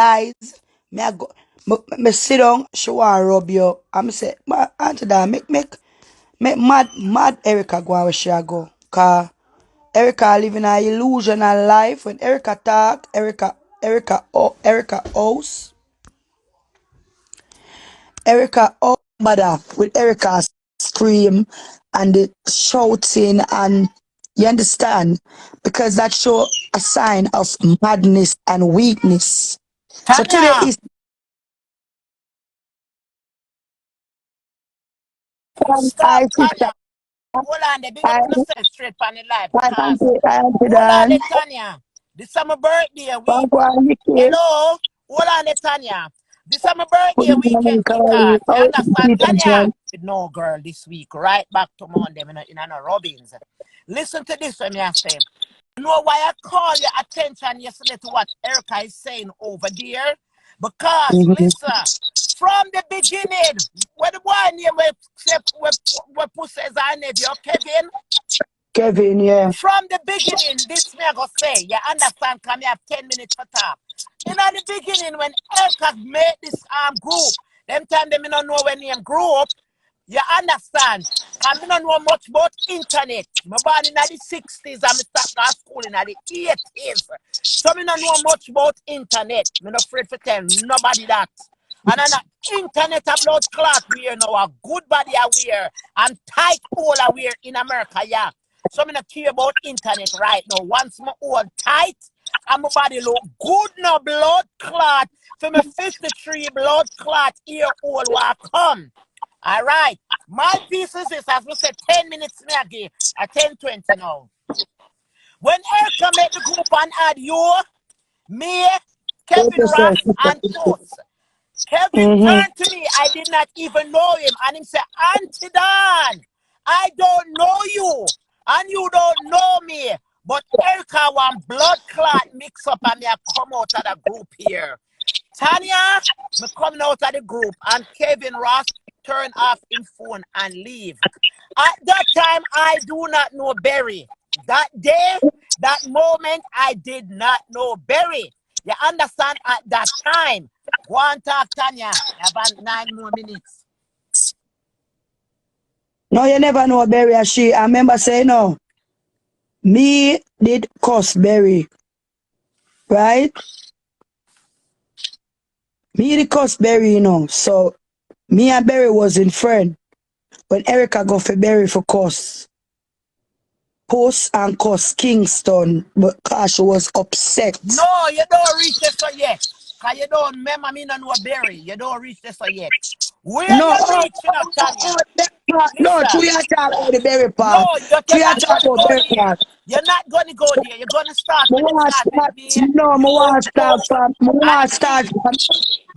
lies. Me I go, me sit down. She want rub you. I'm say, ma auntie that make mad Erica go where she a go. Cause Erica living an illusional life. When Erica talk, Erica house. Erica all bother with Erica scream and the shouting and you understand? Because that show a sign of madness and weakness. So today Tanya, is stop, I sister. Tanya. Hold on, they big up I on yourself straight on the life I because am hold on, done. the Tanya. This is my birthday week. Papa Nikki. Hello, hold on, the Tanya. This is my birthday Good morning, weekend kick Carly. off. You How is understand, Peter Tanya? John? No, girl, this week, right back to Monday, in a Robbins. Listen to this when I say. You know why I call your attention yesterday to what Erica is saying over there? Because Mm-hmm. listen, from the beginning, when the boy name where Puss says our nephew, Kevin, Kevin, yeah. from the beginning, this me I go say, you understand, come you have 10 minutes for talk. In the beginning, when Erica made this group, them time them don't know when name group, you understand? I don't know much about internet. I born in the 60s and I start going to school in the 80s. So I don't know much about internet. I'm not afraid to tell nobody that. And on the internet a blood clot wear now, a good body I wear, and tight hole I wear in America, yeah. So I don't care about internet right now. Once my hold tight, and my body look good no blood clot. For my 53 blood clot ear hole will come. All right. My piece is this, as we said, 10 minutes me again, at 10:20 now. When Erica made the group and add you, me, Kevin Ross, and Puss, Kevin Mm-hmm. turned to me. I did not even know him. And he said, Auntie Dan, I don't know you. And you don't know me. But Erica want blood clot mix up and me I come out of the group here. Tanya, me coming out of the group and Kevin Ross turn off his phone and leave. At that time, I do not know Barry. That day, that moment, I did not know Barry. You understand? At that time, go and talk, Tanya. About 9 more minutes. No, you never know Berry and she. I remember saying no. Me did cuss Berry, right? Me did cuss Berry, So me and Berry was in friend. When Erica go for Berry for cuss. Post and cuss Kingston because she was upset. No, you don't reach this yet. Because you don't remember me no know Barry. You don't reach this yet. Where No, you reaching up, Tanya? that part. No, Listen. true you talk about the Berry No, part. you're True you not talk going to about go Berry there. part. You're not going to go there. You're going to start Me with want start with start, me, no, me you, want start Puss, from, me and want start Lee. from,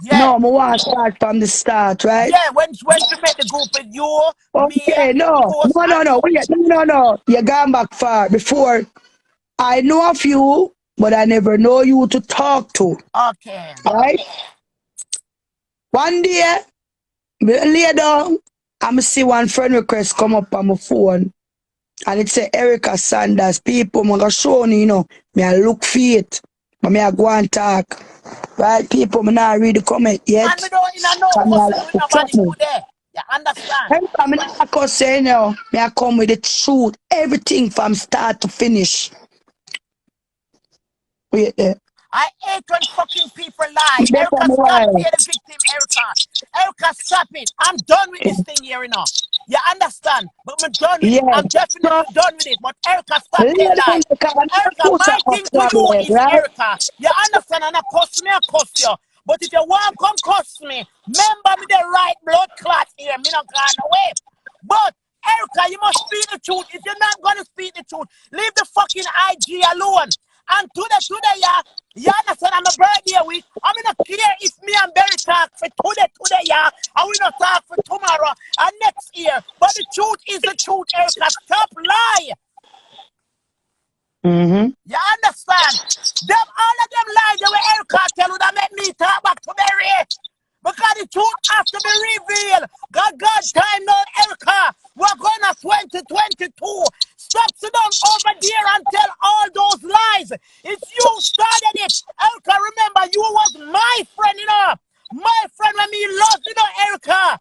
Yeah. no, me want start from the start, right? Yeah, when she met the group with you, me, Okay, no, Puss, no, no, and no, wait, Lee. no. You gone back far. Before I know of you, but I never know you to talk to, Okay. right? One day, me lay down, I see one friend request come up on my phone, and it say Erica Sanders. People, me go show you, me I look for it, but me I go and talk, right? People, me not read the comment And we yet, don't in a no and me I cussing like with to nobody something. today. You understand? Every time I come say, me I come with the truth, everything from start to finish. Wait there. I hate when fucking people lie. That's Erica, my stop wife. being the victim, Erica. Erica, stop it. I'm done with this thing here, You understand? But I'm done with it. Yeah. I'm So, definitely done with it. But Erica, stop lay tell down lie. the car and Erica, put my a thing to you problem, is right? Erica. You understand? And I cuss me, I cuss you. But if you want come cuss me, remember me the right blood clot here. Me not gone away. But Erica, you must speak the truth. If you're not gonna speak the truth, leave the fucking IG alone. And today, yeah, you understand? I'm a birthday week. I'm not care if me and Barry talk for today, yeah, and we not talk for tomorrow and next year. But the truth is the truth, Erica. Stop lie. Mm-hmm. You understand? Them all of them lies the way Erica tell you that make me talk back to Barry. Because the truth has to be revealed. God time now, Erica. We're going to 2022. stop sit down over there and tell all those lies. It's you started it. Erica, remember, you was my friend, you know. My friend when me love, you know, Erica.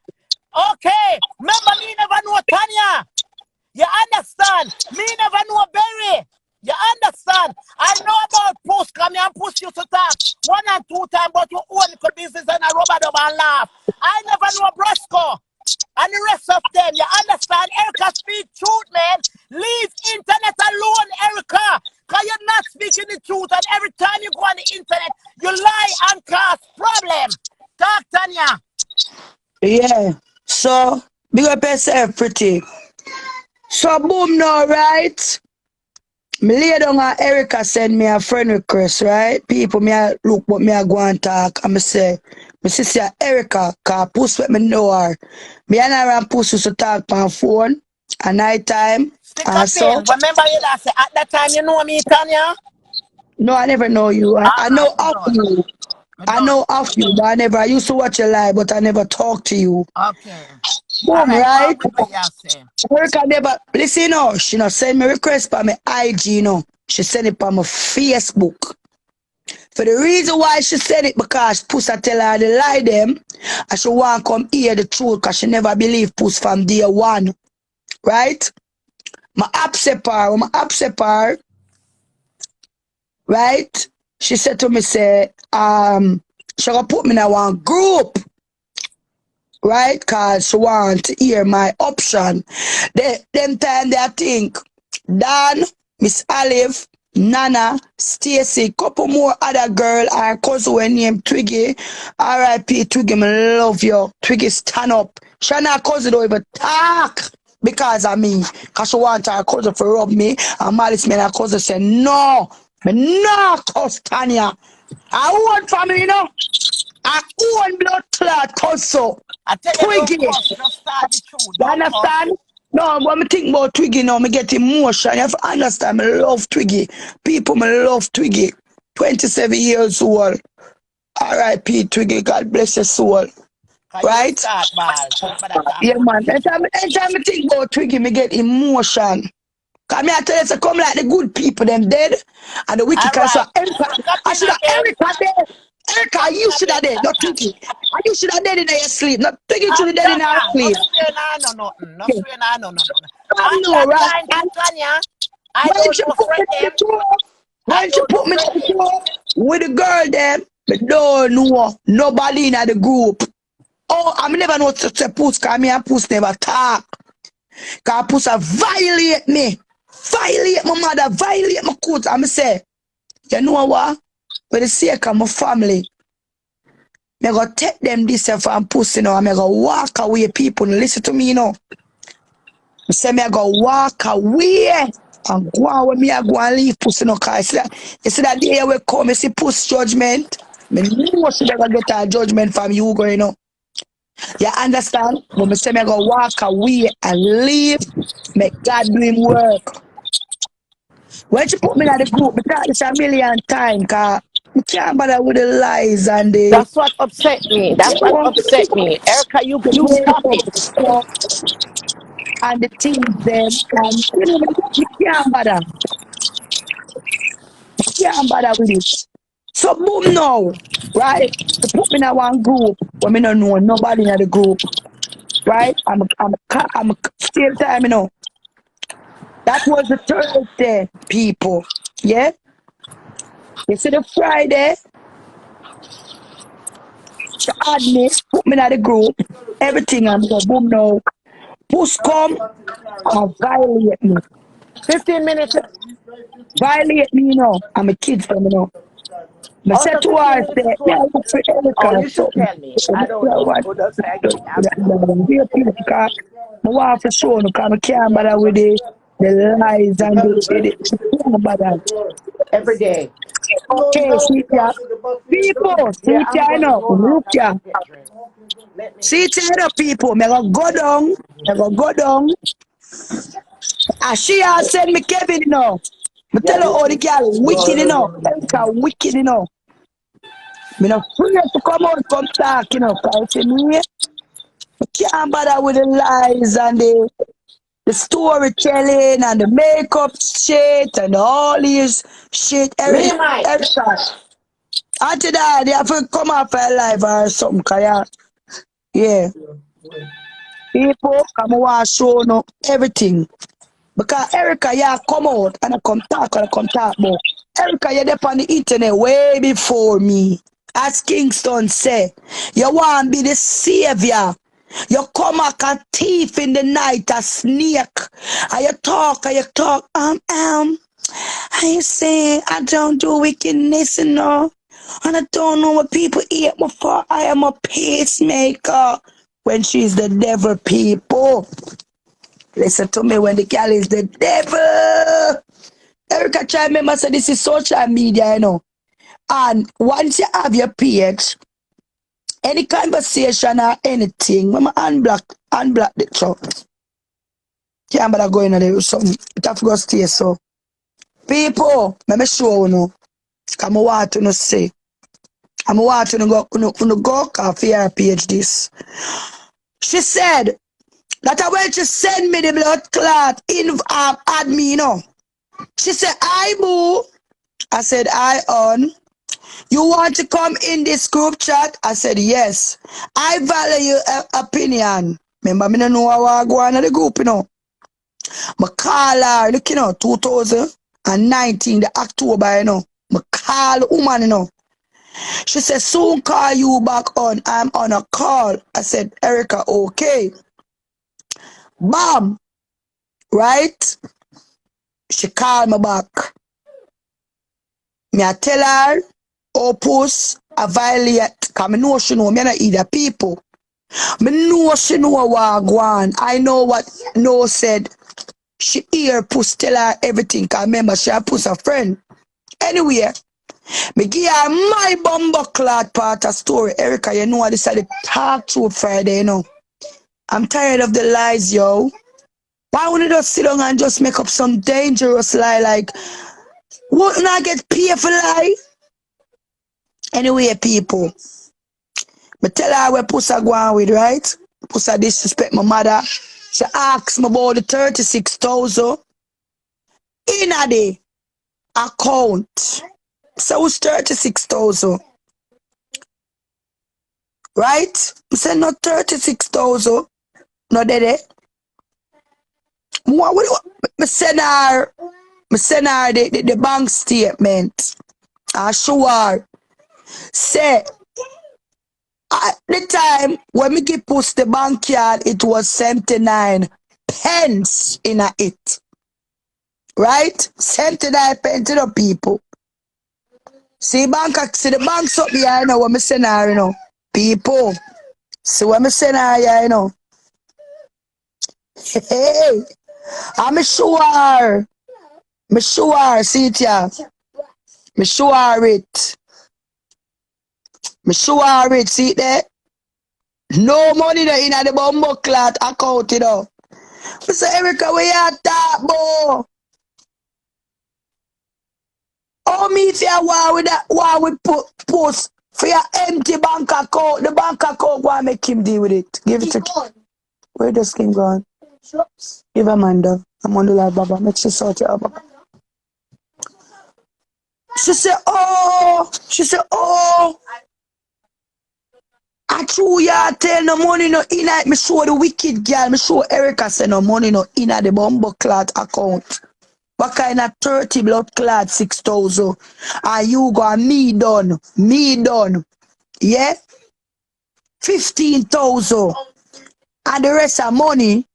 Okay. Remember, me never know Tanya. You understand? Me never know Berry. You understand? I know about Puss. Come here and Puss used to talk 1 and 2 times about your own business and I rub it up and laugh. I never know Brasco and the rest of them. You understand? Erica speak truth, man. Leave internet alone, Erica. Because you're not speaking the truth. And every time you go on the internet, you lie and cause problem. Talk, Tanya. Yeah. So, big up yourself, pretty. So, boom now, right? Me lay down and Erica send me a friend request, right? People, me a look what me a go and talk. And me say, my sister Erica, cause Puss let me know her. Me and her and Puss used to talk on phone at night time. Stick a And so, pin. Remember you that say at that time you know me, Tanya? no, I never know you. I Alright, know me of done. you. Me I done. know of you, but I used to watch your live, but I never talk to you. Okay. Boom, Alright, go on right? with what you say. Erica never, listen, no, she not send me request by my IG, no. She send it by my Facebook. For the reason why she said it, because Puss I tell her the lie them, and she want come hear the truth, because she never believe Puss from day one. Right? My upset her, right? She said to me, say, she gonna put me in one group, right? Cause she want to hear my option. Them time they think Dan, Miss Olive, Nana, Stacy, couple more other girl, our cousin when named Twiggy. R.I.P. Twiggy, me love you. Twiggy, stand up. She and her cousin don't even talk because of me. Cause she want her cousin to rub me. And Malice me and her cousin say, no, me not cause Tanya. I want family, you know. I own blood clot also. I tell you don't Twiggy. cuss, just start the truth. You Don't cuss. understand? No, when me think about Twiggy now, me get emotion. You have to understand, me love Twiggy. People, me love Twiggy. 27 years old. R.I.P. Twiggy, God bless your soul. Cause you Right? start ball. Don't bother talk Yeah, about man. Anytime I think about Twiggy, me get emotion. Cause me I tell you, to come like the good people, them dead, and the wicked can so Alright. Erica. Stick up I in should have again. Erica dead. Stick Erica, up in you should have again, dead, not Tanya. Twiggy. And you should have dead in your sleep. Not Twiggy should have dead in her Tanya, no sleep. swear nah, no nothing. No Okay. swear nah, no, no, no. I At know, that right? time to And Tanya, I when don't she know put me friend in the them. club, I when she don't know put me in friend the them. club with the girl them, but don't know nobody in the group. Oh, I never know to say Puss, cause me and Puss never talk. Cause Puss a violate me. Violate my mother, violate my court. I'm say, you know what? For the sake of my family, me go take them this and Puss, you know, and me go walk away. People listen to me, you know. Me say me go walk away and go on with me. I go and leave Puss, you know, cause you see that day we come, you see Puss judgment. Me know she never get a judgment from you, you know. You understand? But me say me go walk away and leave. Make God do him work. When she put me in the group, me talk this a million times, cause we can't bother with the lies and the That's what upset me. That's what upset me. Erica, you stop it. and the things them and you know me can't bother. Can't bother with it. So boom now, right? They put me in one group where me don't know nobody in the group, right? I'm a same time, you know. That was the Thursday, people. Yeah? You see the Friday, she add me, put me in the group, everything I'm go boom now. Puss come and violate me. 15 minutes Violate me, you know. I'm a kid from, you know. I out said of to 15 her, minutes say, is yeah, what? look for Erica Oh, or you should something. tell me. So I I don't know. want Who does I to get after? be a people because I want to show you because I can't bother with the lies and the can't bother. Every day. Okay, see ya. People, Yeah, see I'm ya, you gonna know. go now Look because I ya. need to get dressed. Let me See go. ya, you know, people. Me go down. Me go down. And she has send me Kevin, you know. Me tell her, oh, the girl wicked, you know. Erica wicked, you know. Me not free to come out, come talk, you know. Cause see me, I can't bother with the lies and the The storytelling and the makeup shit and all these shit. Real Mike. Erica. After that, they have to come off her live or something. Yeah. People come and show no everything. Because Erica, yeah, come out and I come talk about. Erica, you're there on the internet way before me. As Kingston say, you want to be the savior. You come like a thief in the night, a snake. And you talk, and you say, I don't do wickedness, you know. And I don't know what people hate me for. I am a peacemaker. When she's the devil, people. Listen to me when the girl is the devil. Erica, try remember, so this is social media, you know. And once you have your page, any conversation or anything, when I unblock the chat. Can't bother going on there with something. It have to go stay so. People, let me show you know. I'm want to say. I'm want to go off your page this. She said that when she send me the blood clot in add me, you know. She said, I boo. I said, I on. You want to come in this group chat? I said, yes. I value your opinion. Remember, I don't know how I go on in the group, you know. I call her, look, you know, 2019, the October, you know. I call the woman, you know. She said, soon call you back on. I'm on a call. I said, Erica, okay. Bam. Right? She called me back. Me I tell her, oh, Puss, I violate. Because I know she know me not either people. I know she know what go on. I know what no said. She hear Puss tell her everything. Because remember, she have Puss a friend. Anyway, me give her my bumbo clot part of story. Erica, you know I decided to talk to Friday, you know. I'm tired of the lies, yo. Why wouldn't you just sit down and just make up some dangerous lie like, wouldn't I get paid for lie? Anyway, people, me tell her where Puss go on with, right? Puss disrespect my mother. She asks me about the 36,000 in a day account. So it's 36,000. Right? I said not 36,000. No dede. Me send her the bank statement. I show her. Say at the time when me give Puss the bank card, it was 79 pence in a it. Right? 79 pence to the people. See the bank's up here, you know, what me send her, you know. People. See what me send her here, you know. Hey, I'm sure. Me sure, see it here. Me sure it. Me sure it, see it there? No money there in the bumbo clot account, you know. I say, Erica, where you talk, boy? Oh, me if you war with that, war with Puss for your empty bank account. The bank account, go and make him deal with it. Give it to where does Kim gone? Give Amanda. I'm on the live, Baba. Make she sort it out, Baba. She said, oh, I true ya tell no money no in it. Me show the wicked girl. Me show Erica say no money no in the bumbo clot account. What kind of 30 blood clot 6,000? And you go and me done. Yeah? 15,000. And the rest of money,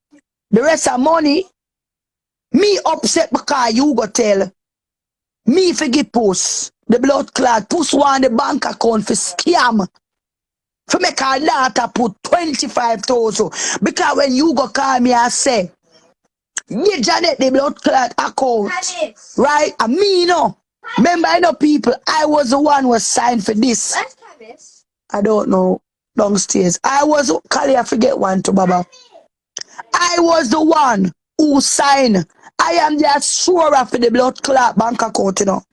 me upset because you go tell me forget Puss. The blood clot. Puss want the bank account for scam. For make her daughter put 25,000. Because when you go call me and say, yeah, Janet, the blood clot account. Right? And me, no. Remember, I know people, I was the one who was signed for this. I don't know. Downstairs. I forget one to Baba. I was the one who signed. I am the assurer for the blood clot bank account, you know.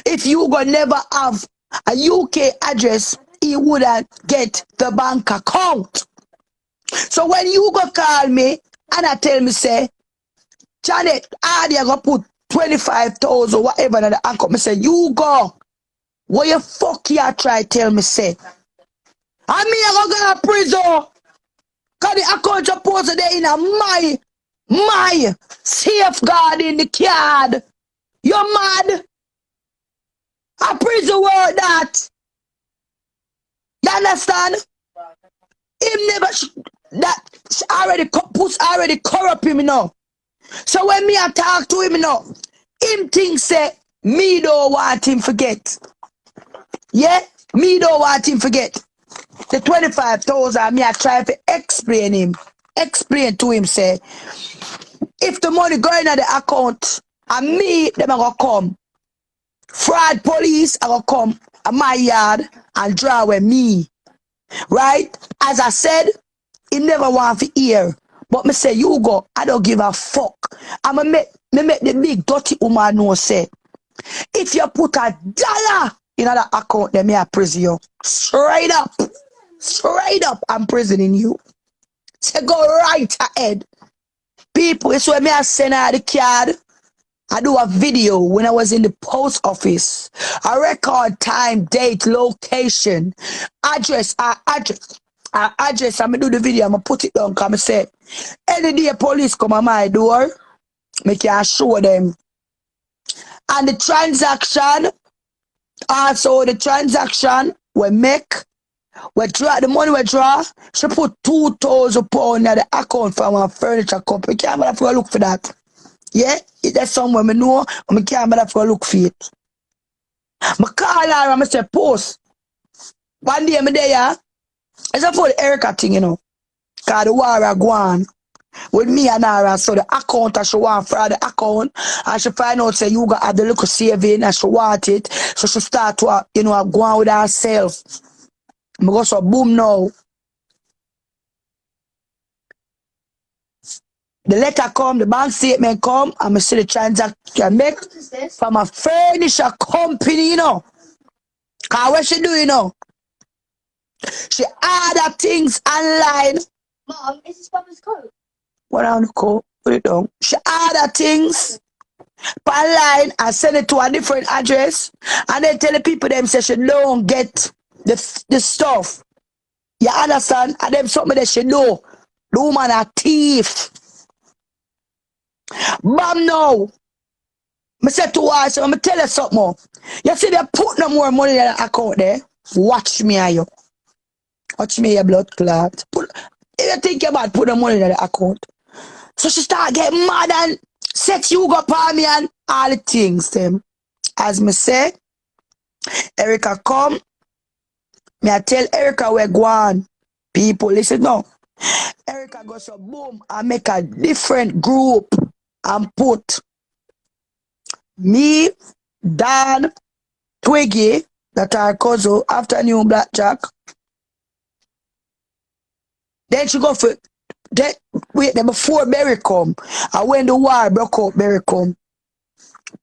If you go never have a UK address, he wouldn't get the bank account. So when you go call me and I tell me, say, Janet, I go put 25,000 whatever in the account. Me say, you go. What you fuck you try tell me say? And me I go to prison. Cause the account supposed there in a my safeguard in the card. You mad? A prison word that. You understand? Him never that already Puss already corrupt him now. So when me I talk to him now, him think say me don't want him forget. Yeah? Me don't want him forget. The 25,000 me I try to explain to him say if the money going in the account and me them I gonna come. Fraud police I gonna come at my yard and draw with me. Right? As I said, he never want to hear. But me say, you go, I don't give a fuck. I'ma make the big dirty woman know say, if you put $1 in that account, then me I prison you. Straight up, I'm prisoning you. Say go right ahead. People, it's where me I send her the card. I do a video when I was in the post office. I record time, date, location, address. I'm gonna do the video, I'm gonna put it down, come say, any day police come at my door, me can show them. And the transaction, also the transaction we make, we draw the money we draw, she put £2,000 in the account from our furniture company. Can't bother for a look for that. Yeah, that's somewhere me know, and me can't bother for a look for it. I call her and I say, Puss, one day me there, it's a for the Erica thing, you know. Cause the war are going with me and her, so the account she want for the account, and she find out say you got have the little saving and she want it, so she start to go on with herself. I go so boom now. The letter come, the bank statement come, and I see the transaction make from a furniture company, you know. Cause what she do, you know? She order things online. Mom, is this Papa's coat? What on the code? Put it down. She order things online and send it to a different address, and then tell the people them say she don't get the stuff. You understand? And them something that she know. The woman a thief. Bam now. I said to her, so I'm gonna tell you something more. You see they put no more money in the account there. Watch me are you. Watch me your blood clot. If you think about put the money in the account. So she start getting mad and set you up on me and all the things them. As me say, Erica come. Me I tell Erica we're going. People listen now. Erica goes so boom and make a different group and put me, Dan, Twiggy, that are cousin after new blackjack. Then she go for then before Berry come. And when the war broke out, Berry come.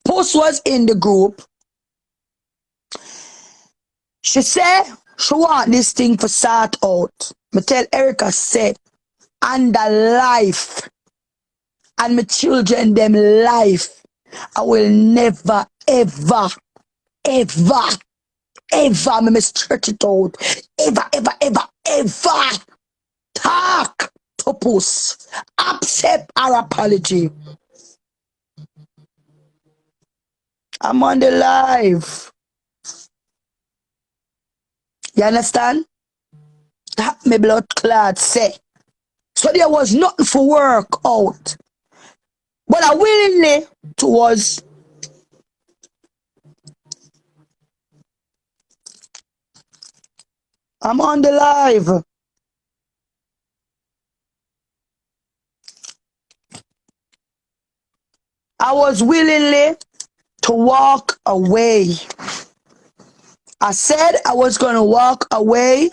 Puss was in the group. She said she want this thing for sort out. Me tell Erica say, and the life and my children them life, I will never ever me stretch it out. Ever talk to Puss. Accept our apology. I'm on the live. You understand? That me blood clot say. So there was nothing for work out. But I willingly towards I'm on the live. I was willingly to walk away. I said I was going to walk away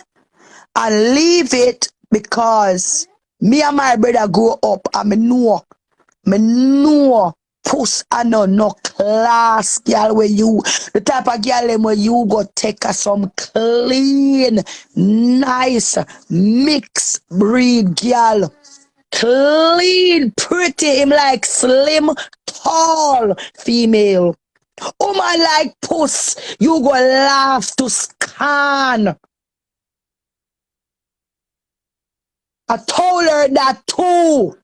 and leave it because me and my brother grew up and me know Puss and no class girl where you, the type of girl where you go take her some clean, nice, mixed breed girl. Clean, pretty, him like slim, tall female. Woman like Puss, you go laugh to scan. I told her that too.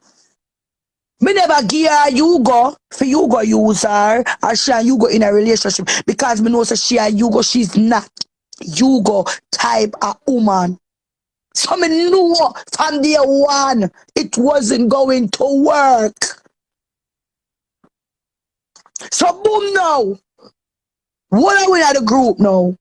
Me never give her Hugo for Hugo use her or she and Hugo in a relationship because me know say she and Hugo she's not Hugo type of woman. So me know from day one it wasn't going to work. So boom now. What are we at the group now?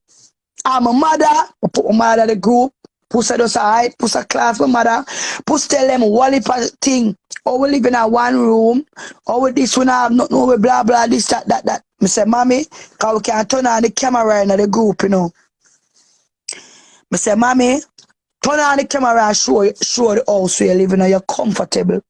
I'm a mother. I put my mother at the group. Puss a just alright. Puss a class my mother. Puss tell them one heap of thing. Oh, we live in a one room. Oh, with this one have nothing over blah blah this that. Me say, mommy, cause we can turn on the camera in the group, you know. Me say, mommy, turn on the camera and show the house where you live in and you're comfortable.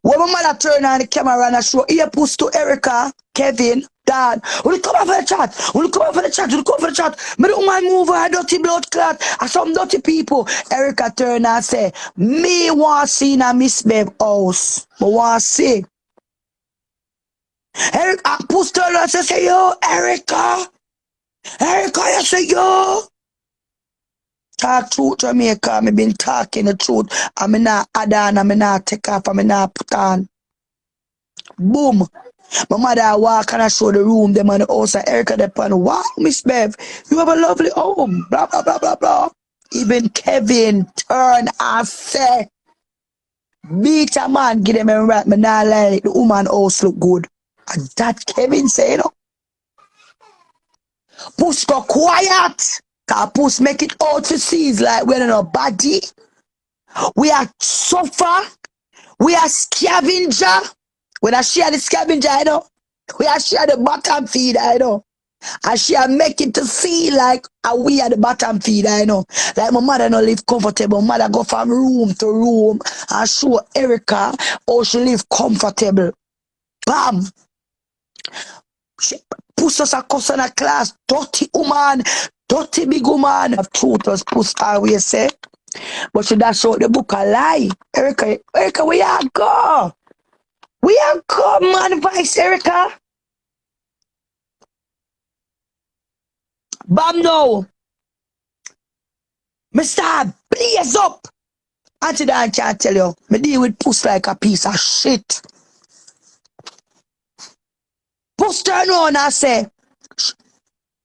When my mother turn on the camera and I show ear Puss to Erica, Kevin, Dad, will you come over for the chat? Will you come over for the chat? Will you come for the chat? Me don't mind move a dirty blood clot and some dirty people. Erica turn and say, me want see in a Miss Bev house. I want see. Erica Puss turn and say, yo, Erica, you say, yo. Talk truth Jamaica, me been talking the truth. I me not add on, I me not take off, I me not put on. Boom. My mother walk and I show the room, them on the house, and Erica the pan. Wow, Miss Bev, you have a lovely home. Blah blah blah blah blah. Even Kevin turn and say, beat a man, give them a right, me not like the woman house look good. And that Kevin say, you know. Puss go quiet. Cause Puss make it out to see like we're in a body. We are suffer. We are scavenger. When I share the scavenger, I know. We are share the bottom feed, I know. And she are make it to feel like we are the bottom feed, I know. Like my mother no live comfortable. My mother go from room to room and show Erica how she live comfortable. Bam! She Puss us a cuss in a class. Dirty woman. Dirty big woman. Of truth was Puss always say. But she dash out the book a lie. Erica, where you go? We are come, man, Vice Erica. Bam now. Mr. Blaze up. Auntie Dan can't tell you. Me deal with Puss like a piece of shit. Puss turn on and say,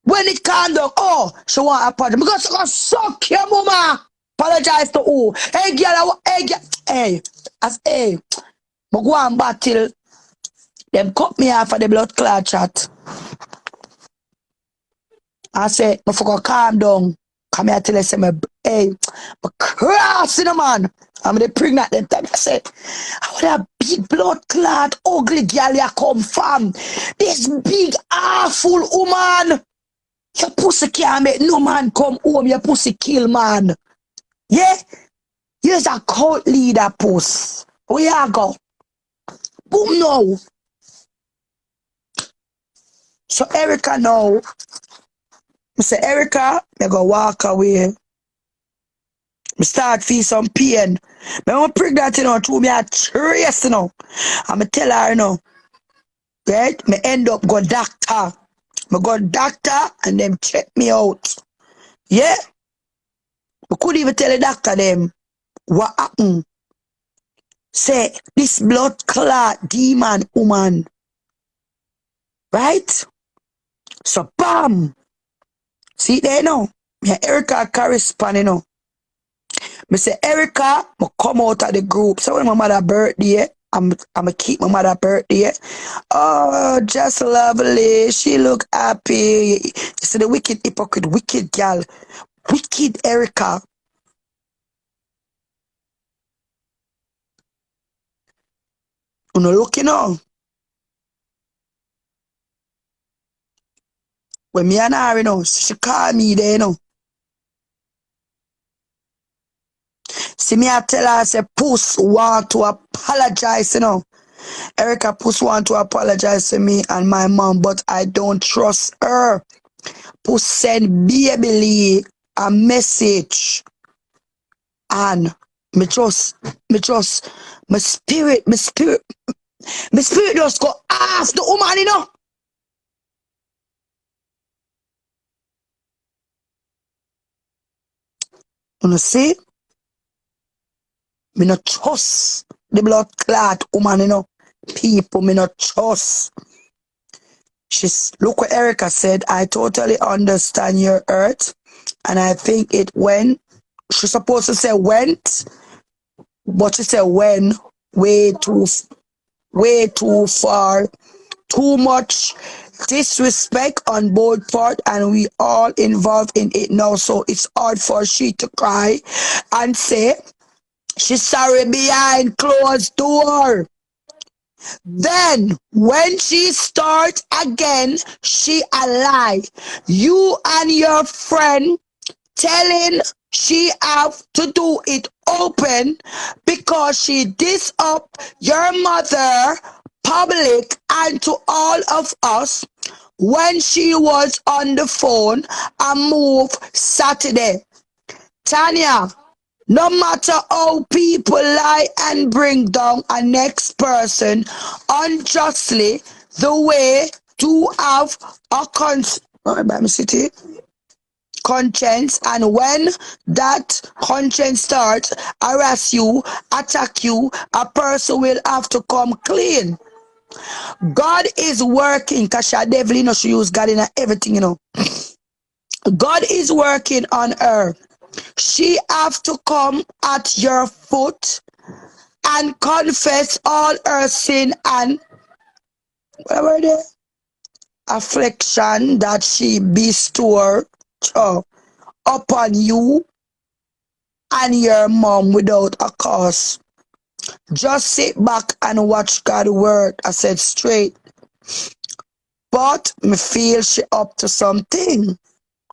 when it calm down, oh, she want a apology. Because she gonna suck your mama. Apologize to who? Hey, girl, hey, as hey. I go and battle. Them cut me off of the blood clot chat. I say, I forgot calm down. Come here till I say, hey, I'm crossing the man. I'm the pregnant them time. I say, I want a big blood clot, ugly girl you come from. This big, awful woman. Your pussy can't make no man come home. Your pussy kill man. Yeah? You're a cult leader, Puss. Where you go? Boom now. So Erica now, I say, Erica, I go walk away. I start feel some pain. I'm pregnant, you know, through me a trace, you know. I'm tell her, you know, right? I end up go doctor. I go doctor and them check me out. Yeah? I couldn't even tell the doctor them what happened. Say, this blood clot demon woman. Right? So, bam! See there now? Me Erica correspond, you know. Me say, Erica, I come out of the group. So when my mother birthday, I'm keep my mother birthday. Oh, just lovely. She look happy. You see the wicked hypocrite, wicked girl. Wicked Erica. You know, look, you know. When me and her, you know, she call me there, you know. See me, I tell her, I say, Puss want to apologize, you know. Erica Puss want to apologize to me and my mom, but I don't trust her. Puss send Baby Lee a message and Me trust, my spirit just go ask the woman, you know. You see? Me not trust the blood clot woman, you know. People, me not trust. Look what Erica said. I totally understand your hurt, and I think it went. She's supposed to say went, but she said when way too far, too much disrespect on both part, and we all involved in it now. So it's hard for she to cry and say she's sorry behind closed door. Then when she starts again, she a lie. You and your friend telling she have to do it open because she diss up your mother public and to all of us when she was on the phone and move Saturday. Tanya, no matter how people lie and bring down a next person unjustly, the way to have a conscience, and when that conscience starts harass you, attack you, a person will have to come clean. God is working, because she devil, you know, she use God in everything, you know. God is working on her. She have to come at your foot and confess all her sin and whatever the affliction that she bestowed upon you and your mom without a cause. Just sit back and watch God work. I said straight. But me feel she up to something.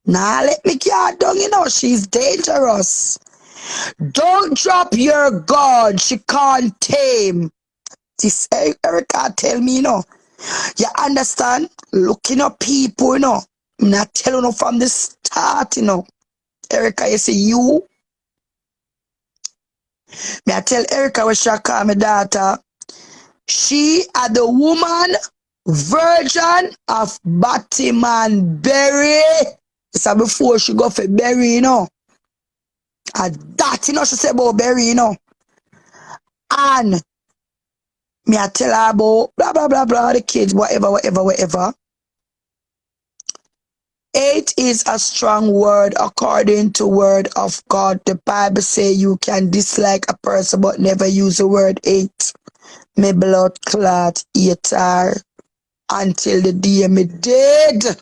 Nah, let me get down, you know, she's dangerous. Don't drop your guard, she can't tame. This Erica tell me, you know. You understand? Looking at people, you know. I'm not telling you from the start, you know. Erica, you see you. Me I tell Erica when she call my daughter, she are the woman virgin of Batman Berry. It's before she go for Berry, you know. And that, you know, she say about Berry, you know. And me I tell her about blah, blah, blah, blah, the kids, whatever. 8 is a strong word according to word of God. The Bible say you can dislike a person but never use the word 8. Me blood clot eater until the day me dead.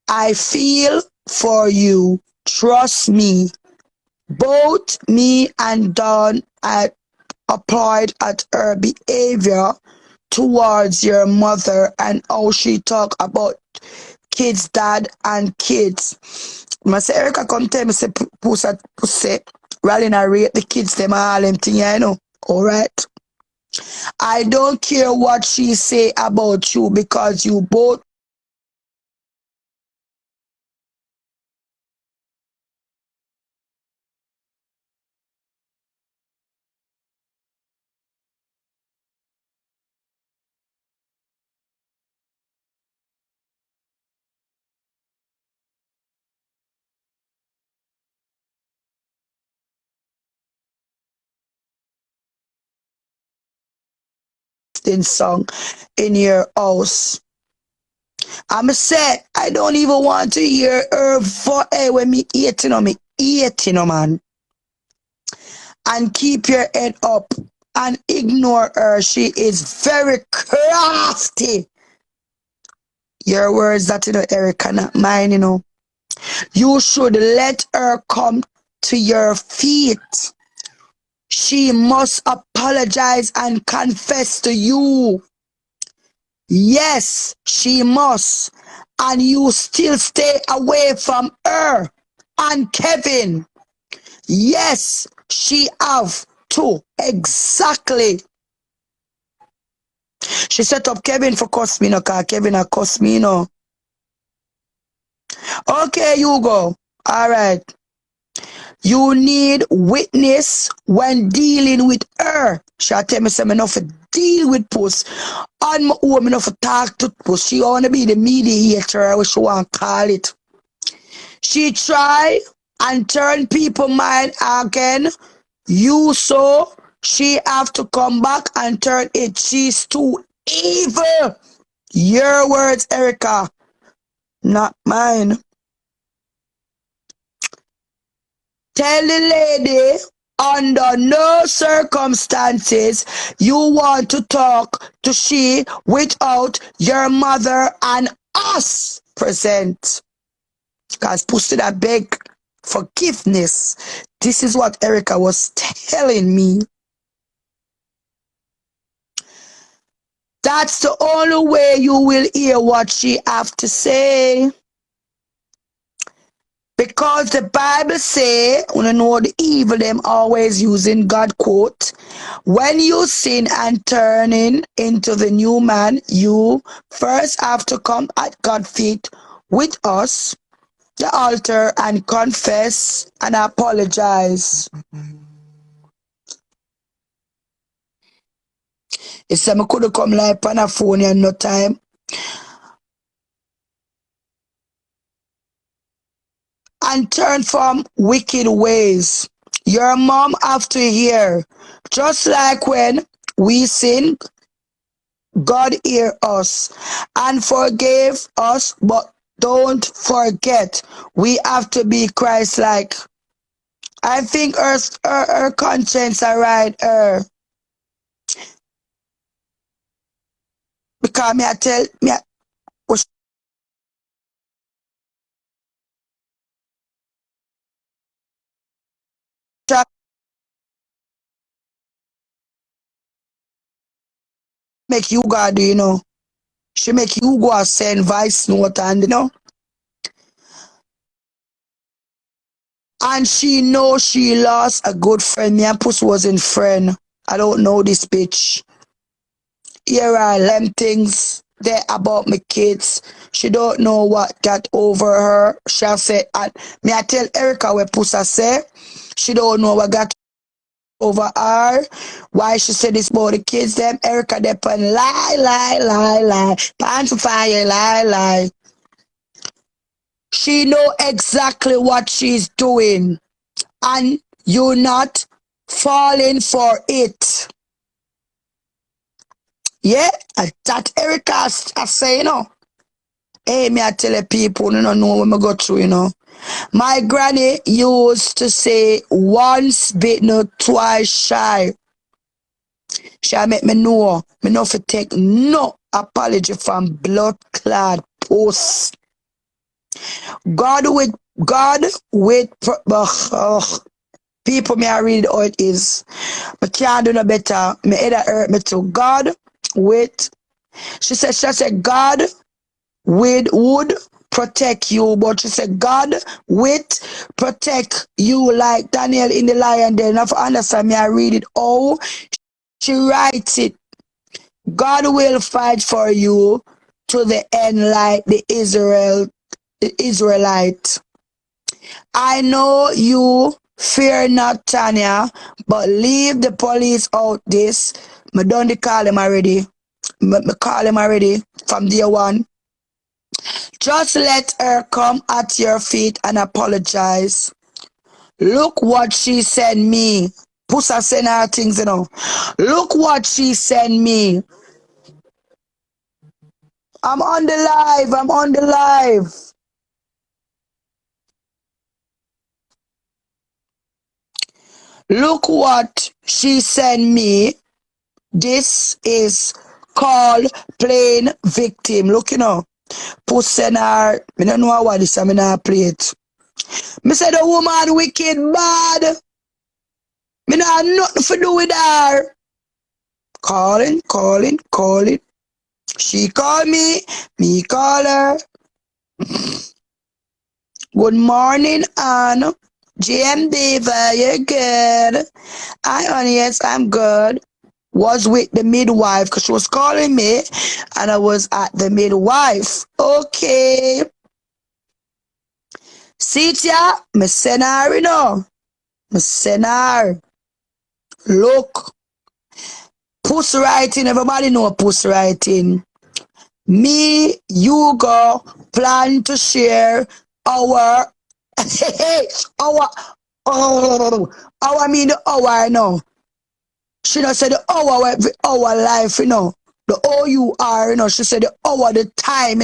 I feel for you. Trust me. Both me and Dawn are applied at her behavior towards your mother and how she talk about kids, dad, and kids. I say, Erica, come tell me, say, Pussy, rallying and rate the kids, them all them thing, you know. Alright? I don't care what she say about you because you both song in your house. I'm say I don't even want to hear her for when me eating on man. And keep your head up and ignore her. She is very crafty. Your words that, you know, Erica, not mine, you know. You should let her come to your feet. She must apologize and confess to you. Yes, she must. And you still stay away from her. And Kevin, yes, she have to. Exactly. She set up Kevin for cuss me, no, cause Kevin a cuss me, no. Okay, you go. All right. You need witness when dealing with her. She tell me some enough to deal with Puss. On my own, enough to talk to Puss. She wanna be the mediator, what she want to call it. She try and turn people mind again. You so she have to come back and turn it. She's too evil. Your words, Erica, not mine. Tell the lady under no circumstances you want to talk to she without your mother and us present. Because Pussy that beg forgiveness. This is what Erica was telling me. That's the only way you will hear what she have to say. Because the Bible say, you know the evil them always using God quote. When you sin and turning into the new man, you first have to come at God's feet with us, the altar, and confess and apologize. He said, I could come like on a phone and no time. And turn from wicked ways. Your mom have to hear. Just like when we sin, God hear us and forgave us, but don't forget, we have to be Christ-like. I think her conscience are right, her. Because me I tell, me I, was try make you go do, you know. She make you go and send voice note and, you know. And she know she lost a good friend. Me and Puss wasn't friend. I don't know this bitch. Here are them things there about my kids. She don't know what got over her. She'll say, and me I tell Erica where Puss I say, she don't know what got over her. Why she said this about the kids them. Erica they put lie. Pants for fire, lie. She know exactly what she's doing. And you're not falling for it. Yeah, that Erica I say, you know. Hey, me I tell the people, you know what I go through, you know. My granny used to say, once bitten, twice shy. She make me know. Me know for take no apology from blood clad Puss. God with people me I read how it is. I can't do no better. Me head hurt me too. God with she said God would protect you, but she said God with protect you like Daniel in the lion den. Now for understand me I read it all. She writes it. God will fight for you to the end like the Israelite. I know you fear not, Tanya, but leave the police out this. Me done call him already. Me call him already from day one. Just let her come at your feet and apologize. Look what she sent me. Pussa send her things, you know. Look what she sent me. I'm on the live. Look what she sent me. This is called plain victim. Look, you know. Puss send her. I don't know what this is. I not play it. Me say the woman wicked bad. Me not have nothing to do with her. Calling. She call me call her. Good morning, Anna. GM Diva, you're good. Honey, yes, I'm good. Was with the midwife because she was calling me and I was at the midwife. Okay. See ya, me send her, you know. Me send her. Look. Puss writing. Everybody know Puss writing. Me, you go plan to share our our our mean the hour now. She not said the hour our life, The OUR, She said the hour, the time,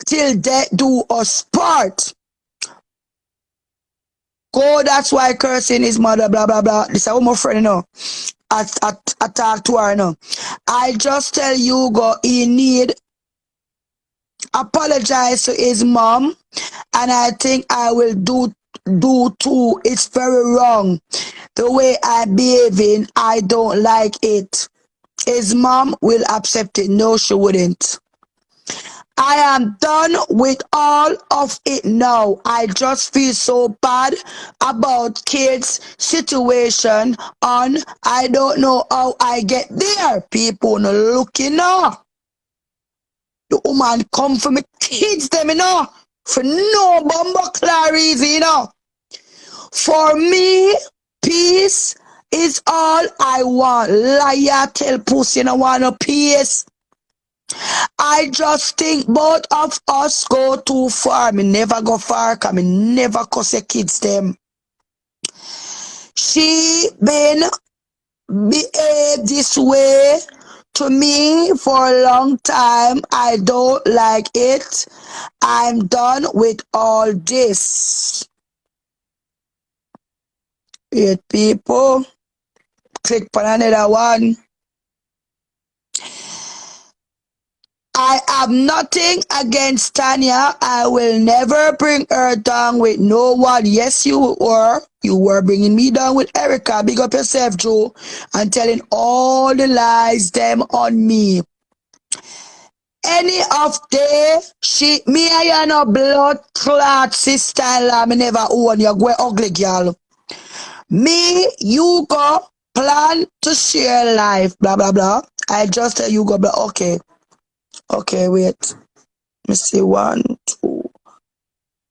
Till death do us part. Go, that's why cursing his mother, blah blah blah. This is what my friend, I talk to her, I just tell you, go, he need apologize to his mom, and I think I will do too. It's very wrong the way I behaving. I don't like it. His mom will accept it. No, she wouldn't. I am done with all of it now. I just feel so bad about kids' situation, and I don't know how I get there. People no looking now. The woman come for me kids them, for no bumbuckler reason, For me, peace is all I want. Liar tell pussy you don't want no peace. I just think both of us go too far. Me never go far, cause me never cuss your kids them. She been behave this way to me for a long time. I don't like it. I'm done with all this. Wait, people. Click on another one. I have nothing against Tanya. I will never bring her down with no one. Yes, you were. You were bringing me down with Erica. Big up yourself, Joe. And telling all the lies them on me. Any of day, me and no blood clot sister. Me never own you. Go ugly girl. Me, you go plan to share life. Blah, blah, blah. I just tell you go, blah. Okay. Okay, wait. Let me see. 1, 2,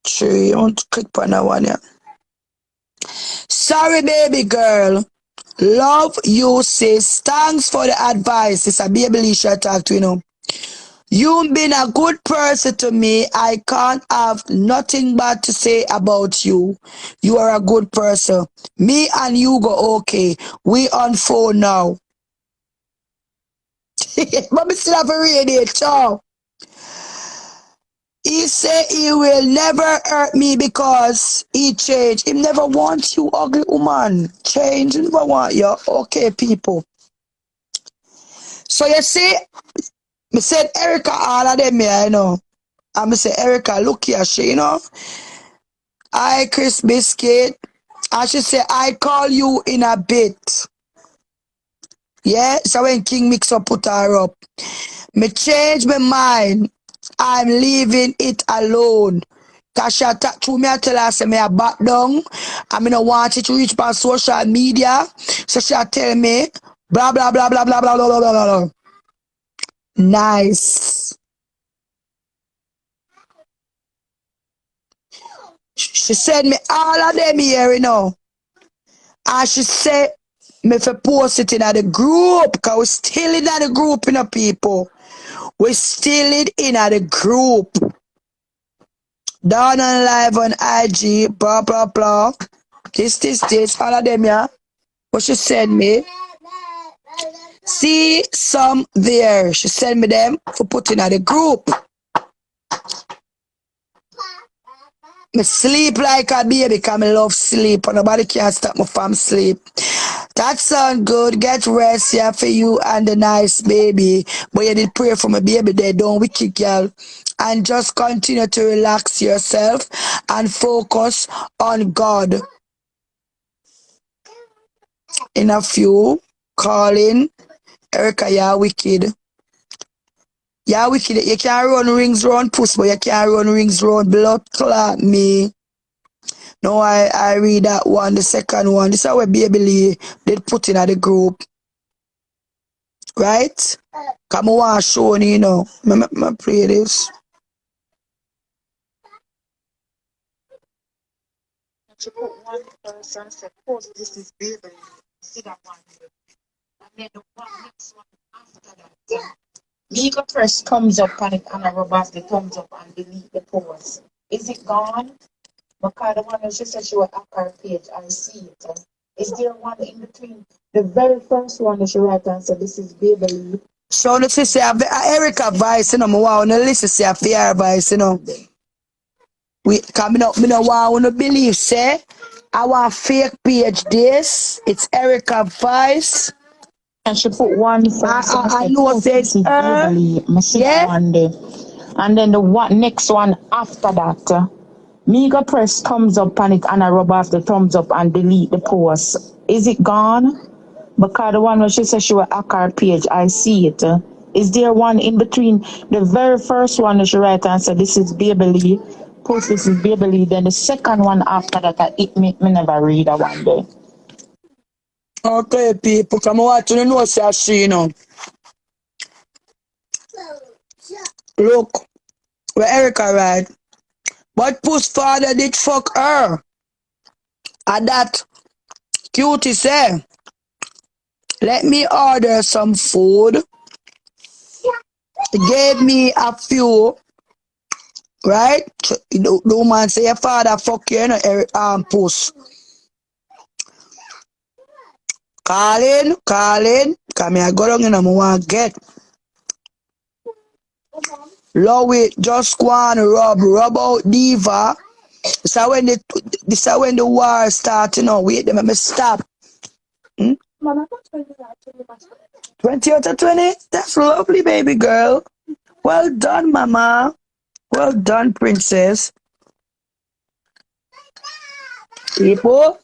3. I want to click on that one, yeah. Sorry, baby girl. Love you, sis. Thanks for the advice. It's a baby Lisha talk to. You've been a good person to me. I can't have nothing bad to say about you. You are a good person. Me and you go okay. We on phone now. But me still have a radio, ciao. He say he will never hurt me because he changed. He never wants you, ugly woman. Change, he never want you. Okay, people. So you see, me said Erica all of them here, And me say, Erica, look here, she, I, Chris Biscuit. And she say, I call you in a bit. Yeah, so when King Mixer put her up. Me change my mind. I'm leaving it alone. Cause she attack to me and tell her say me a back down. And me no want it to reach by social media. So she tell me blah blah blah blah blah blah blah blah blah blah. Nice. She said me all of them here, And she said me for post it in the group. Cause we still in the group, people. We still in the group. Down on live on IG, blah blah blah. This, all of them, yeah. What she send me. See some there. She send me them for putting in the group. Me sleep like a baby because I love sleep and nobody can stop me from sleep. That sound good. Get rest, yeah, for you and the nice baby. But you did pray for my baby there, don't wicked girl. And just continue to relax yourself and focus on God. In a few, calling Erica, you're wicked. You're wicked. You can't run rings round puss, but you can't run rings round blood clot me. No, I read that one, the second one. This is how baby Lee did put in at the group. Right? Come on, show me, Me play this. She put one first and said, Puss, this is baby. See that one? And then the one next one after that. Me go press thumbs up on it and I rub off the thumbs up and delete the post. Is it gone? Because the one that she said she will hack her page, I see it. Is there one in between? The very first one that she write and said, this is baby. So let's say Erica voice, you know, I want to listen to a fair voice, you know. Me no want to believe, say, our fake page this, it's Erica voice. And she put one first. I know it says yeah. One day. And then the one next one after that. Me go press thumbs up on it and I rub off the thumbs up and delete the post. Is it gone? Because the one where she said she will hack her page, I see it. Is there one in between the very first one that she write and said this is Baby, post this is Baby, then the second one after that it me never read that one day. Okay, people, come on, to know say she, you know. Look, where Erica right. But Puss father did fuck her. And that cutie say, let me order some food. Gave me a few, right? The woman say your father fuck you, you know, Puss. Calling, come here, go down, you know, I want to get. Lowy just go on rub out Diva. This is when the war start, you know. Wait, let me stop. Mama, 20 out of 20? That's lovely, baby girl. Well done, mama. Well done, princess. People,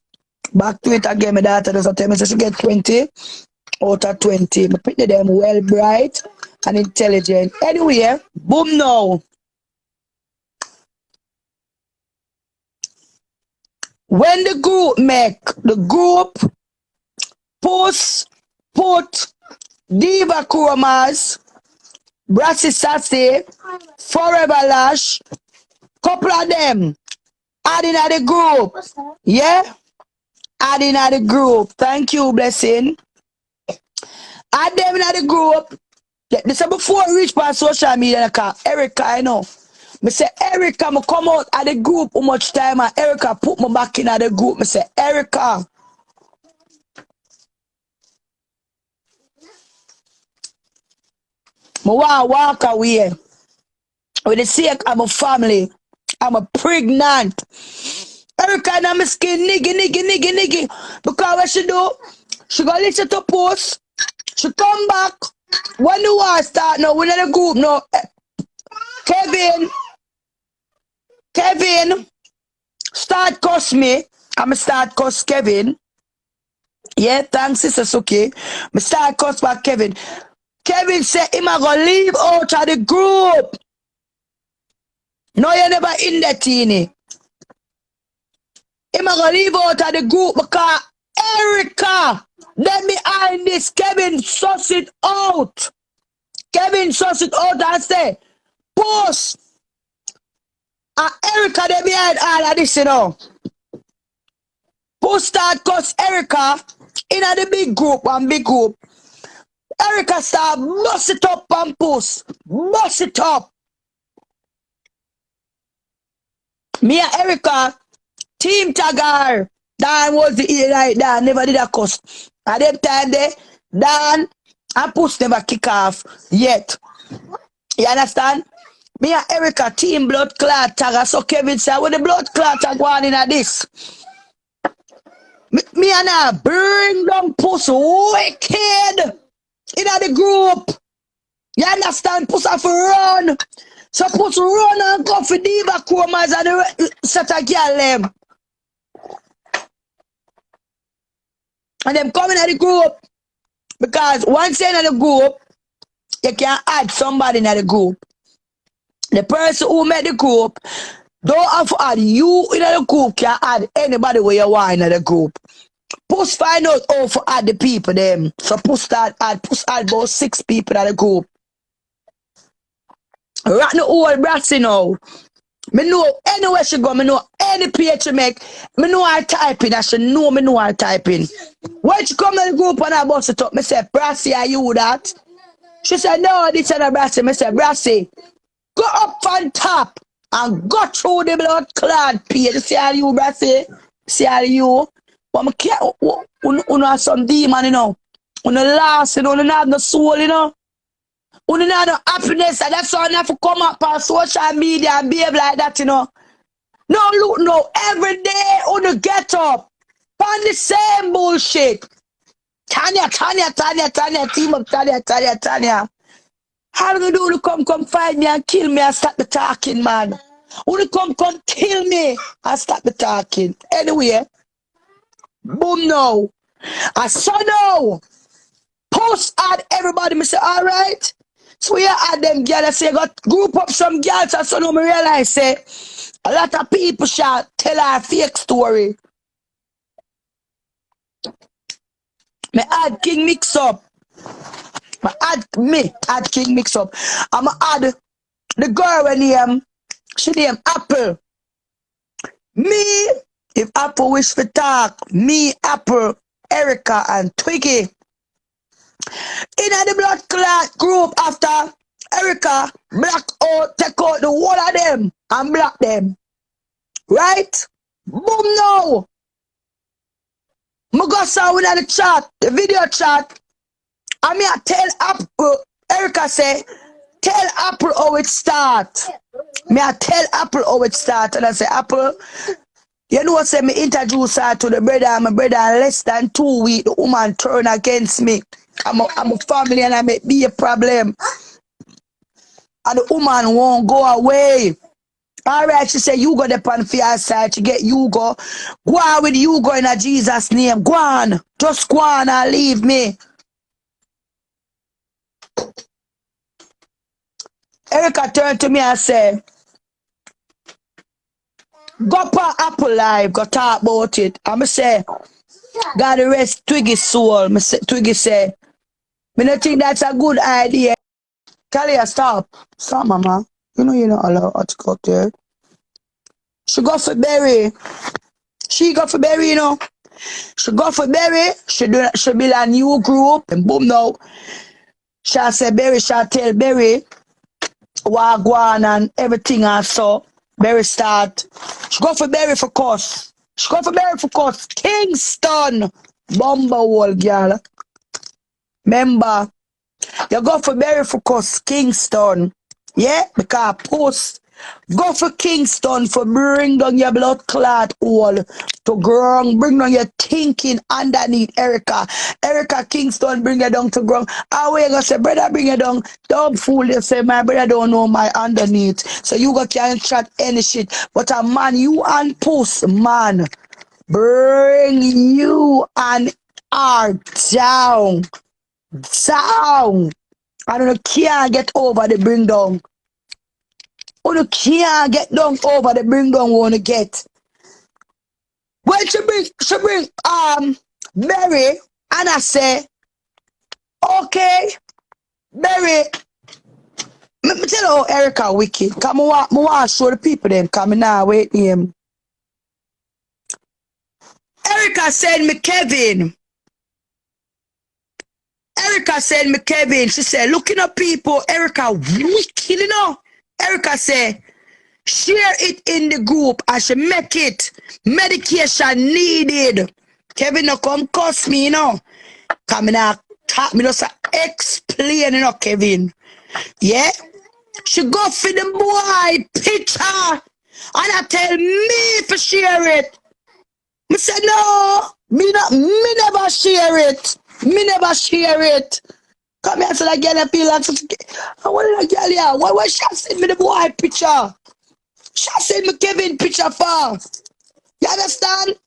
back to it again. My daughter does tell me so she get 20 out of 20. I pick them well bright and intelligent. Anyway, boom now. When the group Puss put Diva Chromas, Brassy Sassy, Forever Lash, couple of them adding at the group. Yeah? Adding at the group. Thank you, blessing. Add them in the group. This is before I reach past social media. Erica, I know. I say, Erica, I come out at the group how much time and Erica put me back in at the group. I say, Erica. I want to walk away. With the sake of my family. I'm a pregnant. Erica and I'm skin niggy. Because what she do? She go listen to Puss. She come back. When the war start now, we're in the group now. Kevin, start cuss me. I'ma start cuss Kevin. Yeah, thanks, Sister Suki. Me start cuss back Kevin. Kevin said him a gonna leave out of the group. No, you never in that teeny. Him a gonna leave out of the group because Erica, let me behind this. Kevin suss it out. Kevin suss it out and say, Puss. Erica, they behind all of this, you know. Puss start cuss Erica in the big group, one big group. Erica start bust it up on Puss. Bust it up. Me and Erica, team tagger. Dan was the like Dan, never did a cuss. At them time there, Dan and Puss never kick off yet. You understand? Me and Erica, team blood clot tagger. So Kevin said, when the blood clot are going in at this. Me and I bring down Puss wicked in the group. You understand? Puss have to run. So Puss run and go for Diva Chromas and the set a girl them. And them coming in the group. Because once you're in the group, you can add somebody in the group. The person who made the group, don't have to add you in the group, can add anybody where you want in the group. Puss find out how to add the people them. So Puss add about 6 people in the group. Right now, old brassy now. Me know anywhere she go, me know any page you make, me know I typing. I should know me know I typing. When she come in the group and I bust it up, me say, Brassy, are you that? She said, no, this is not Brassy. Me say, Brassy, go up on top and go through the blood clot page. See how you, Brassy? See how you? But me can't, you have some demon, you know. You lost, you know, you have no soul, you know. You have no happiness, and that's why you have to come up on social media and behave like that, you know. No, look, no, every day you get up on the same bullshit. Tanya, team up, Tanya. How you do to come find me and kill me and stop the talking, man? You come kill me and stop the talking. Anyway, boom now. I saw now. Post at everybody, me say, all right. So we had them girls, I say, got group up some girls, and so now me realize, say, a lot of people shall tell our fake story. Me add King mix up. Add King mix up. I'ma add the girl when she name Apple. Me, if Apple wish to talk, me, Apple, Erica, and Twiggy. In the blood clot group after Erica take out the whole of them and block them. Right? Boom now. I go sound in the chat, the video chat. I mean, I tell Apple, Erica say, tell Apple how it start. Me I tell Apple how it start, and I say, Apple, you know what, say me introduce her to the brother, and my brother in less than 2 weeks, the woman turn against me. I'm a family and I may be a problem. And the woman won't go away. Alright, she said, you go the pan for your side to get you go. Go on with you go in a Jesus name. Go on. Just go on and leave me. Erica turned to me and said, go for Apple Live, go talk about it. I'm say, God rest Twiggy's soul. Twiggy say, me don't think that's a good idea. Kalia, stop. Stop, mama. You know you're not allowed to go up there. She go for Berry. She go for Berry, you know. She go for Berry. She build a new group. And boom now. She'll say Berry, she'll tell Berry Wagwan and everything and so. Berry start. She go for Berry for course. She go for Berry for course. Kingston. Bumblewall, girl. Remember. You go for Berry for course. Kingston. Yeah? Because Puss. Go for Kingston for bring down your blood clot all to ground. Bring down your thinking underneath Erica. Erica Kingston bring you down to ground. How you gonna say, brother, bring you down? Don't fool yourself, my brother don't know my underneath. So you go can't chat any shit. But a man, you and Puss, man, bring you and her down. Down. I don't can't get over the bring down. You can't get down over the bring down wanna get. When she bring Berry and I say, okay, Berry, me tell her Erica wicked. Come on, show the people them coming now, wait him. Erica send me Kevin. She said, looking at people, Erica wicked, you know. Erica said, share it in the group and she make it. Medication needed. Kevin no come cuss me, you know. Come in and talk me just explain, you know, Kevin. Yeah? She go for the boy picture and I tell me to share it. Me say no, me never share it. Come here, so that girl feel like I want that girl here. Why she send me the boy picture? She send me Kevin picture for. You understand?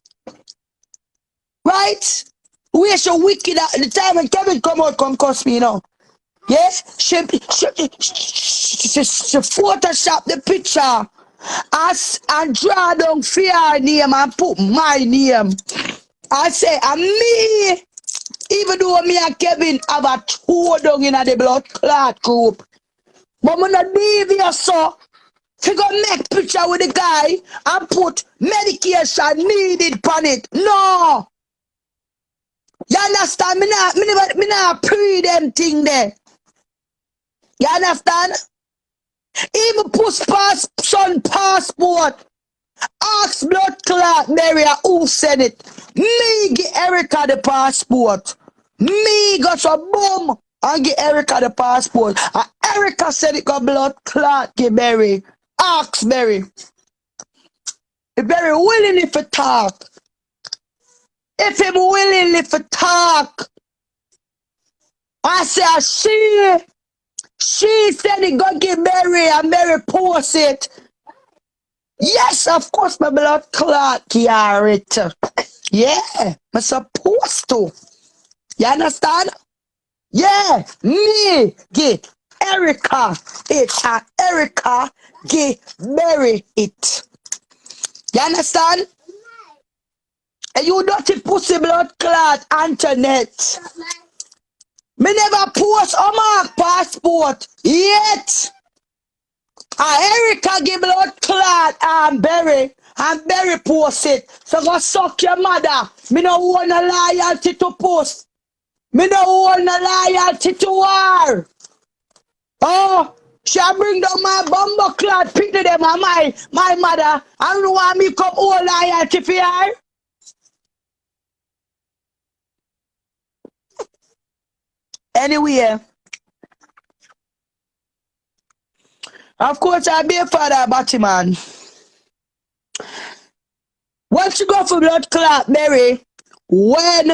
Right? Where she wicked at the time when Kevin come out, come cuss me, you know. Yes? She Photoshop the picture and draw down fear name and put my name. I say, and me. Even though me and Kevin have a toe down in the blood clot group. But I'm not devious, so. He go make picture with the guy and put medication needed on it. No. You understand? Me not pre them thing there. You understand? Even Puss son passport. Ask blood clot Mary who sent it. Me give Erica the passport. Me got some boom and give Erica the passport. And Erica said it got blood clot give Mary. Ask Mary. If Mary willingly for talk. If him willingly for talk. I say she said it go give Mary and Mary post it. Yes, of course my blood clot carry it. Yeah, I'm supposed to. You understand? Yeah, me get Erica it and Erica get Mary it. You understand? And you dirty pussy blood clot Antoinette. Me never post on my passport yet. Erica give blood clot and Berry post it. So go suck your mother. Me no want no loyalty to Puss. Me no want no loyalty to her. Oh, she bring down my bumbo clot pick to them and my mother. I don't want me come all loyalty for her. Anyway, of course I be a father Batman. Once you go for blood clot, Mary, when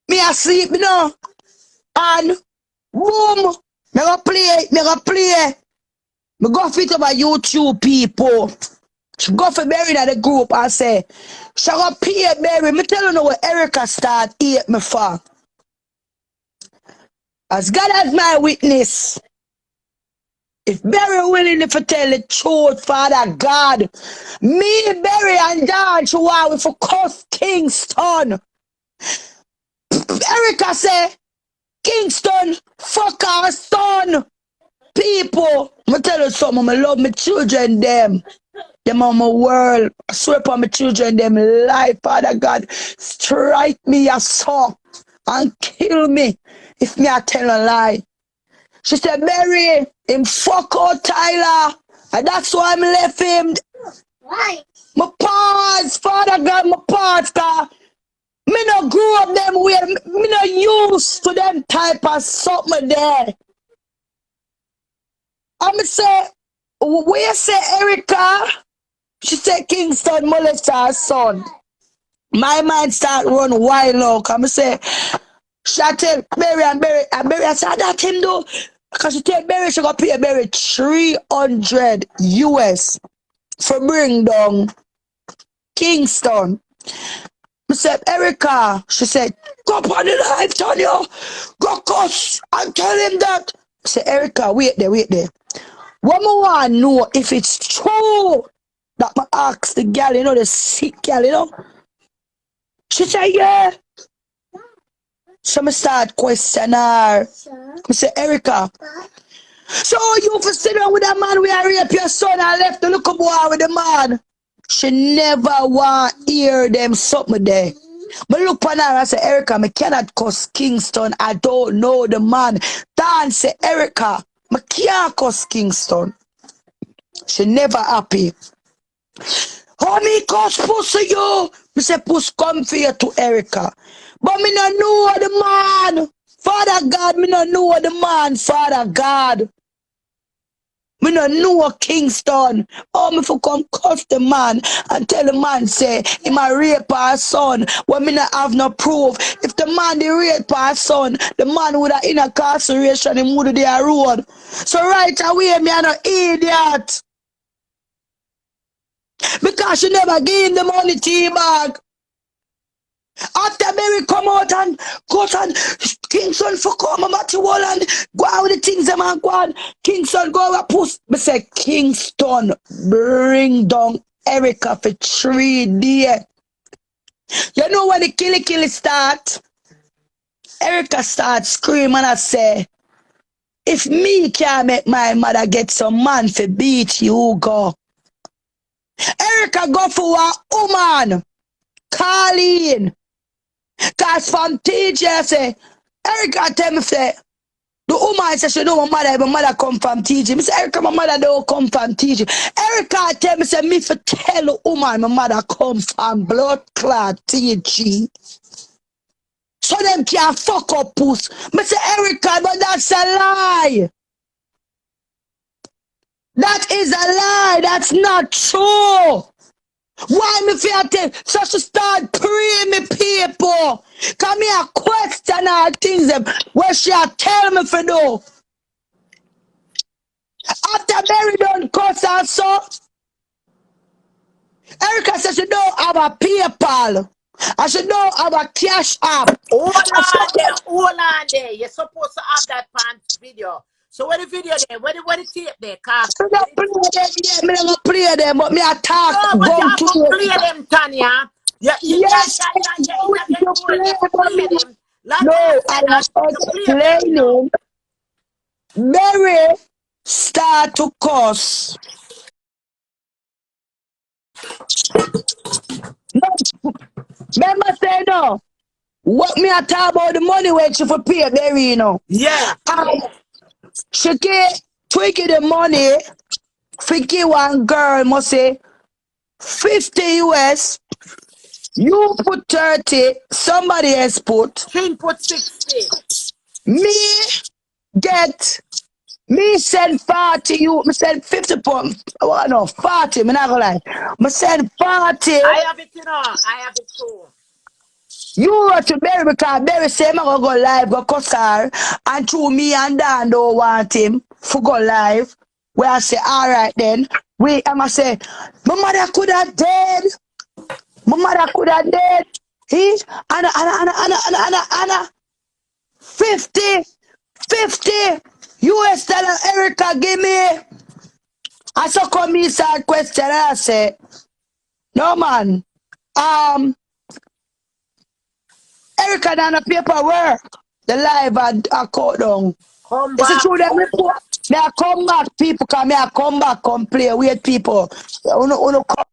me asleep, you know, and boom, me go play. Me go fit over YouTube people. She go for Mary in the group and say, she go pay Mary. Me tell you know what Erica start hate me for. As God as my witness, if Barry willing to tell the truth, Father God, me, Barry, and George, who are with cuss Kingston. Erica say, Kingston, fuck our son. People, I'm tell you something, I love my children, them. Them on my world. I swear upon my children, them life, Father God. Strike me a saw and kill me if me I tell a lie. She said, Mary, him fuck out Tyler. And that's why I left him. Why? My pause, Father God, my pause, cause me no grew up them way. Me no used to them type of something there. I'ma say, where say Erica? She said Kingston molest her son. My mind start run wild now. I'ma say, she tell Mary and I said, that him though. Because she tell Mary she go pay Mary 300 US for bring down Kingston. I said, Erica, she said, go up on the live, Tanya. Go cuss and tell him that. I said, Erica, wait there. What I want to know if it's true that I ask the girl, you know, the sick girl, you know. She said, yeah. So I start questioning her. I said, Erica, so you for sit down with a man where I rape your son and left the little boy with the man? She never want hear them something there. But look on her and say, Erica, I cannot cuss Kingston. I don't know the man. Dan say, Erica, I can't cuss Kingston. She never happy. How me cuss Puss to you? I say, Puss come for you to Erica. But me no know the man. Father God, me no know the man, Father God. Me no know Kingston. Oh, me for come cuss the man and tell the man say him a rape our son when me not have no proof. If the man the rape our son, the man would have in incarceration, him would have road. So right away, me a no idiot. Because she never gave him the money to him back. After Mary come out and cut and Kingston for come and Matthew and go out with the things them and go on. Kingston go over Puss. Me say Kingston bring down Erica for 3 days. You know when the killy start? Erica start screaming and I say, If me can't make my mother get some man for beat you, go. Erica go for a woman. Colleen. Cause from TJ say, Erica tell me say, the woman says she know my mother come from TJ. Me say, Erica, my mother don't come from TJ. Erica tell me say, me for tell the woman my mother come from blood clot TG. So them can't fuck up Puss. Me say, Erica, but that's a lie. That is a lie. That's not true. Why me feel tell? So she start praying me people. Come here, question all things them where she tell me for do. After Mary done cuss her so, Erica said she don't have a PayPal. And she don't have a cash app. Hold on there. You're supposed to have that pants video. So where the video there? Where the tape there? Cause Me don't play them, yeah, me don't play them, but me attack no, but you gun have to to you. play them, Tanya. Yes, You no, get to told you play have to play them. them. Like No, I I said, am to play them now. explaining. Mary start to cuss. No, remember say no. What me a talk about the money when she for pay Mary, you know. Yeah. She get twiggy the money. Freaky one girl must say 50 US. You put 30. Somebody else put. King put 60. Me get. Me send 40. You me send 50 pounds. Oh, no, 40. Me not gonna lie. Me send 40. I have it, you know. I have it too. You wrote to Barry because Barry say I'm gonna go live, go cuss her, and through me and Dan don't want him for go live. Where I say, alright then. We I'ma say, my mother could have dead. My mother could have dead. He Anna 50 US dollar Erica give me. I saw come me start question and I say, no man. Erica done a paperwork. The live I caught down. Come Is it back. true that report? May I come back, people? Come here, come back, come play. Wait, people. Uno come